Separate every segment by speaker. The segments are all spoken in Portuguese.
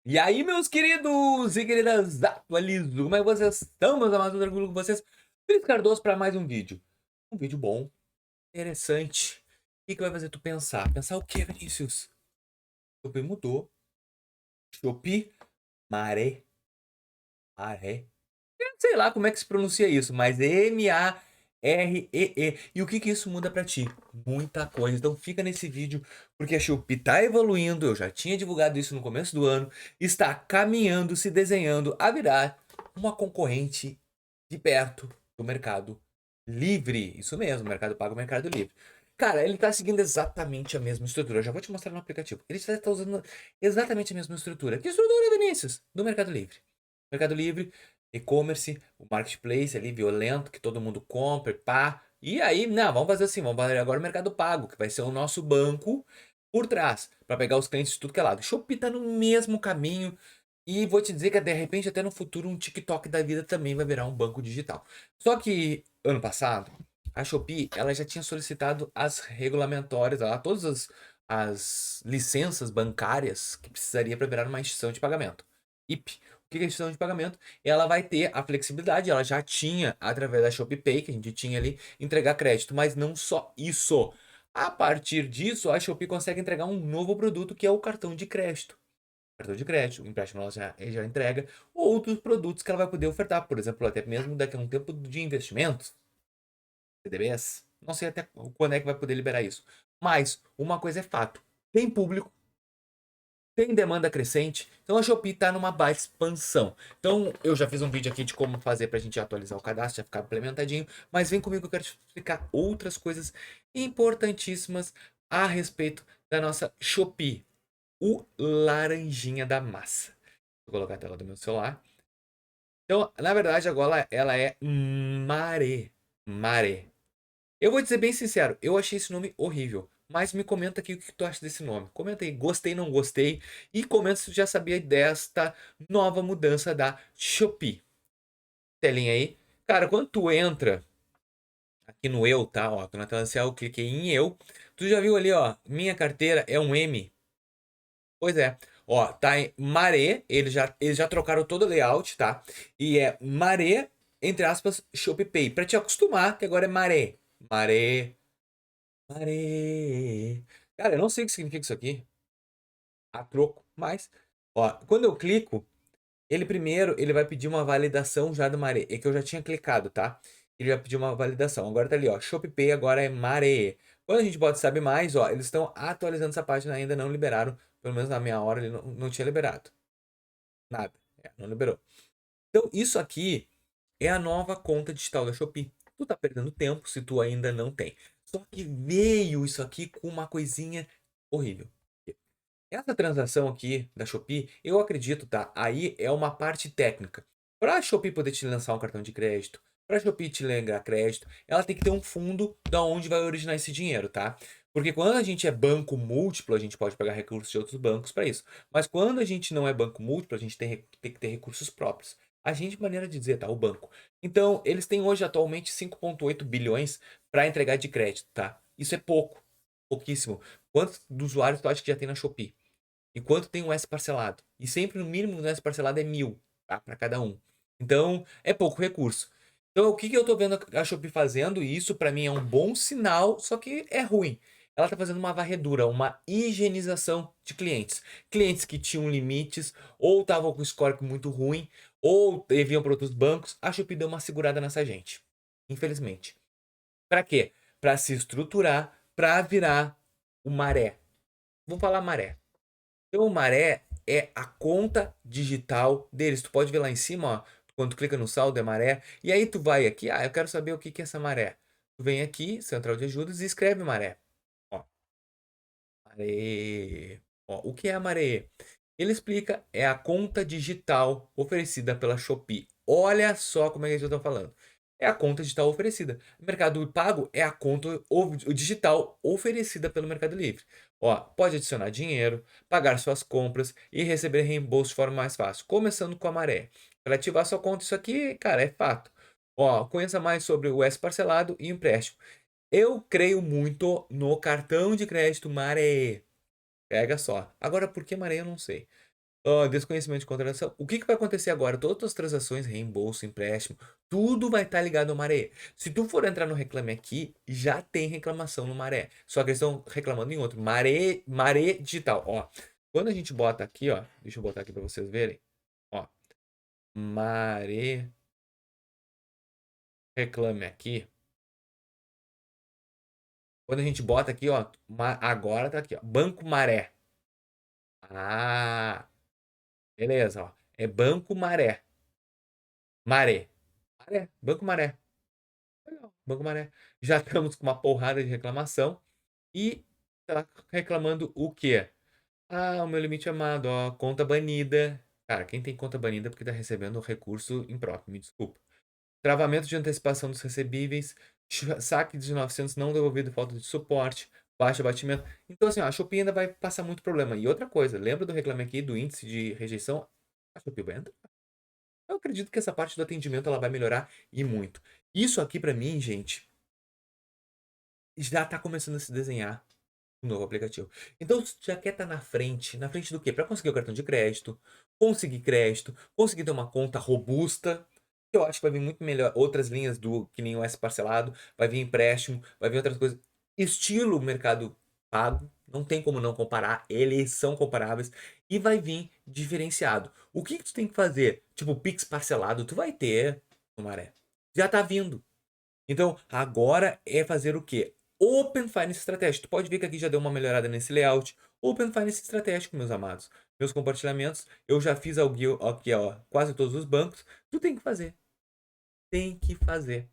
Speaker 1: E aí, meus queridos e queridas, atualizo. Como é que vocês estão, meus amados? Tudo tranquilo com vocês? Felipe Cardoso para mais um vídeo. Um vídeo bom, interessante. O que vai fazer tu pensar? Pensar o que, Vinícius? Shopee mudou. Shopee, Maré, Maré. Sei lá como é que se pronuncia isso, mas Maree. E o que que isso muda pra ti? Muita coisa. Então fica nesse vídeo, porque a Shopee tá evoluindo, eu já tinha divulgado isso no começo do ano, está caminhando, se desenhando a virar uma concorrente de perto do Mercado Livre. Isso mesmo, Mercado Pago, Mercado Livre. Cara, ele tá seguindo exatamente a mesma estrutura. Eu já vou te mostrar no aplicativo. Ele já tá usando exatamente a mesma estrutura. Que estrutura, Vinícius? Do Mercado Livre. Mercado Livre, e-commerce, o marketplace ali violento, que todo mundo compra, pá. E aí, não, vamos fazer assim, vamos fazer agora o Mercado Pago, que vai ser o nosso banco por trás, para pegar os clientes de tudo que é lado. O Shopee tá no mesmo caminho e vou te dizer que de repente até no futuro um TikTok da vida também vai virar um banco digital. Só que ano passado, a Shopee, ela já tinha solicitado as regulamentórias, lá, todas as licenças bancárias que precisaria para virar uma instituição de pagamento. IP. O que é instituição de pagamento? Ela vai ter a flexibilidade, ela já tinha, através da ShopeePay, que a gente tinha ali, entregar crédito, mas não só isso. A partir disso, a Shopee consegue entregar um novo produto que é o cartão de crédito. Cartão de crédito, o empréstimo ela já entrega outros produtos que ela vai poder ofertar, por exemplo, até mesmo daqui a um tempo de investimentos, CDBs. Não sei até quando é que vai poder liberar isso. Mas uma coisa é fato: tem público, tem demanda crescente, então a Shopee está numa baita expansão. Então eu já fiz um vídeo aqui de como fazer para a gente atualizar o cadastro, já ficar implementadinho, mas vem comigo que eu quero te explicar outras coisas importantíssimas a respeito da nossa Shopee, o laranjinha da massa. Vou colocar a tela do meu celular. Então, na verdade, agora ela é Maré. Maré. Eu vou dizer bem sincero, eu achei esse nome horrível. Mas me comenta aqui o que tu acha desse nome. Comenta aí, gostei, não gostei. E comenta se tu já sabia desta nova mudança da Shopee. Telinha aí. Cara, quando tu entra aqui no Eu, tá? Ó, tô na tela inicial, eu cliquei em Eu. Tu já viu ali, ó, minha carteira é um M. Pois é. Ó, tá em Maré, eles já trocaram todo o layout, tá? E é Maré, entre aspas, ShopeePay. Pra te acostumar, que agora é Maré. Maré. Maré. Cara, eu não sei o que significa isso aqui, a troco, mas, ó, quando eu clico, ele primeiro, ele vai pedir uma validação já do Maré, é que eu já tinha clicado, tá? Ele vai pedir uma validação. Agora tá ali, ó, ShopeePay agora é Maré. Quando a gente pode saber mais, ó, eles estão atualizando essa página, ainda não liberaram, pelo menos na minha hora ele não tinha liberado. Nada. É, não liberou. Então, isso aqui é a nova conta digital da Shopee. Tu tá perdendo tempo se tu ainda não tem. Só que veio isso aqui com uma coisinha horrível. Essa transação aqui da Shopee, eu acredito, tá? Aí é uma parte técnica. Para a Shopee poder te lançar um cartão de crédito, para a Shopee te lembrar crédito, ela tem que ter um fundo da onde vai originar esse dinheiro, tá? Porque quando a gente é banco múltiplo, a gente pode pegar recursos de outros bancos para isso. Mas quando a gente não é banco múltiplo, a gente tem que ter recursos próprios. A gente, maneira de dizer, tá? O banco. Então, eles têm hoje atualmente 5,8 bilhões para entregar de crédito, tá? Isso é pouco, pouquíssimo. Quantos usuários tu acha que já tem na Shopee? Enquanto tem um S parcelado. E sempre no mínimo do S parcelado é 1.000, tá? Para cada um. Então, é pouco recurso. Então, o que que eu tô vendo a Shopee fazendo? E isso para mim é um bom sinal, só que é ruim. Ela tá fazendo uma varredura, uma higienização de clientes. Clientes que tinham limites, ou estavam com score muito ruim, ou deviam para outros bancos. A Shopee deu uma segurada nessa gente. Infelizmente. Para quê? Para se estruturar, para virar o maré. Vou falar maré. Então, o Maré é a conta digital deles. Tu pode ver lá em cima, ó, quando tu clica no saldo é Maré, e aí tu vai aqui, eu quero saber o que que é essa maré. Tu vem aqui, Central de Ajudas, e escreve Maré. Ó, Maré. Ó, o que é a Maré? Ele explica, é a conta digital oferecida pela Shopee. Olha só como é que eu estou falando. É a conta digital oferecida. Mercado Pago é a conta digital oferecida pelo Mercado Livre. Ó, pode adicionar dinheiro, pagar suas compras e receber reembolso de forma mais fácil. Começando com a Maré. Para ativar sua conta, isso aqui, cara, é fato. Ó, conheça mais sobre o S parcelado e empréstimo. Eu creio muito no cartão de crédito Maré. Pega só. Agora, por que Maré eu não sei. Desconhecimento de contratação. O que que vai acontecer agora? Todas as transações, reembolso, empréstimo, tudo vai estar ligado ao Maré. Se tu for entrar no Reclame Aqui, já tem reclamação no Maré. Só que eles estão reclamando em outro. Maré Digital. Ó, quando a gente bota aqui, ó, deixa eu botar aqui para vocês verem. Ó, Maré Reclame Aqui. Quando a gente bota aqui, ó, agora tá aqui, ó, Banco Maré. Ah, beleza, ó. É Banco Maré. Maré. Maré, Banco Maré. Legal, Banco Maré. Já estamos com uma porrada de reclamação e tá reclamando o quê? Ah, o meu limite amado, ó, conta banida. Cara, quem tem conta banida é porque tá recebendo recurso impróprio, me desculpa. Travamento de antecipação dos recebíveis, saque de 900 não devolvido, falta de suporte, baixo abatimento. Então, assim, ó, a Shopee ainda vai passar muito problema. E outra coisa, lembra do Reclame Aqui, do índice de rejeição? A Shopee vai entrar. Eu acredito que essa parte do atendimento ela vai melhorar e muito. Isso aqui pra mim, gente, já tá começando a se desenhar um novo aplicativo. Então, se tu já quer estar na frente do quê? Para conseguir o cartão de crédito, conseguir ter uma conta robusta, que eu acho que vai vir muito melhor. Outras linhas do que nem o S parcelado, vai vir empréstimo, vai vir outras coisas. Estilo Mercado Pago, não tem como não comparar, eles são comparáveis e vai vir diferenciado. O que que tu tem que fazer? Tipo, Pix parcelado, tu vai ter, no Maré. Já tá vindo. Então, agora é fazer o quê? Open Finance Estratégico. Tu pode ver que aqui já deu uma melhorada nesse layout. Open Finance Estratégico, meus amados. Meus compartilhamentos, eu já fiz aqui, ó, quase todos os bancos. Tu tem que fazer. Tem que fazer.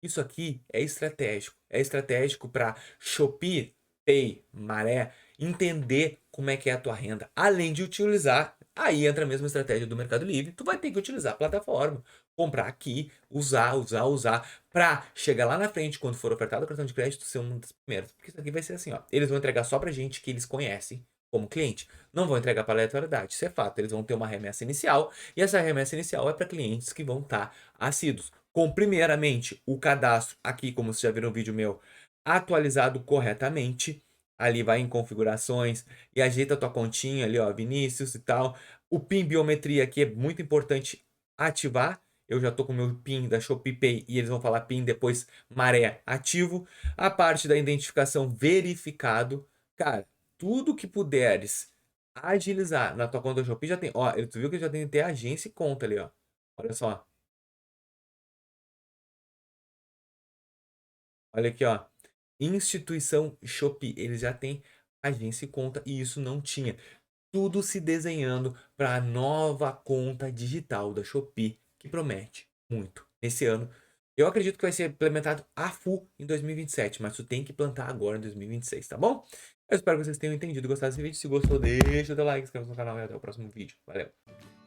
Speaker 1: Isso aqui é estratégico. É estratégico para Shopee, Pay, Maré entender como é que é a tua renda. Além de utilizar, aí entra a mesma estratégia do Mercado Livre. Tu vai ter que utilizar a plataforma. Comprar aqui, usar, para chegar lá na frente, quando for ofertado o cartão de crédito, ser um dos primeiros. Porque isso aqui vai ser assim, ó. Eles vão entregar só pra gente que eles conhecem como cliente. Não vão entregar para aleatoriedade. Isso é fato. Eles vão ter uma remessa inicial. E essa remessa inicial é para clientes que vão estar assíduos com primeiramente o cadastro aqui, como vocês já viram no vídeo meu, atualizado corretamente. Ali vai em configurações e ajeita a tua continha ali, ó, Vinícius e tal. O PIN biometria aqui é muito importante ativar. Eu já tô com o meu PIN da Shopee Pay e eles vão falar PIN depois Maré ativo. A parte da identificação verificado. Cara, tudo que puderes agilizar na tua conta da Shopee já tem. Ó, tu viu que já tem até agência e conta ali, ó. Olha só. Olha aqui, ó. Instituição Shopee. Eles já têm agência e conta e isso não tinha. Tudo se desenhando para a nova conta digital da Shopee, que promete muito nesse ano. Eu acredito que vai ser implementado a full em 2027, mas tu tem que plantar agora em 2026, tá bom? Eu espero que vocês tenham entendido e gostado desse vídeo. Se gostou, deixa o teu like, se inscreva no canal e até o próximo vídeo. Valeu!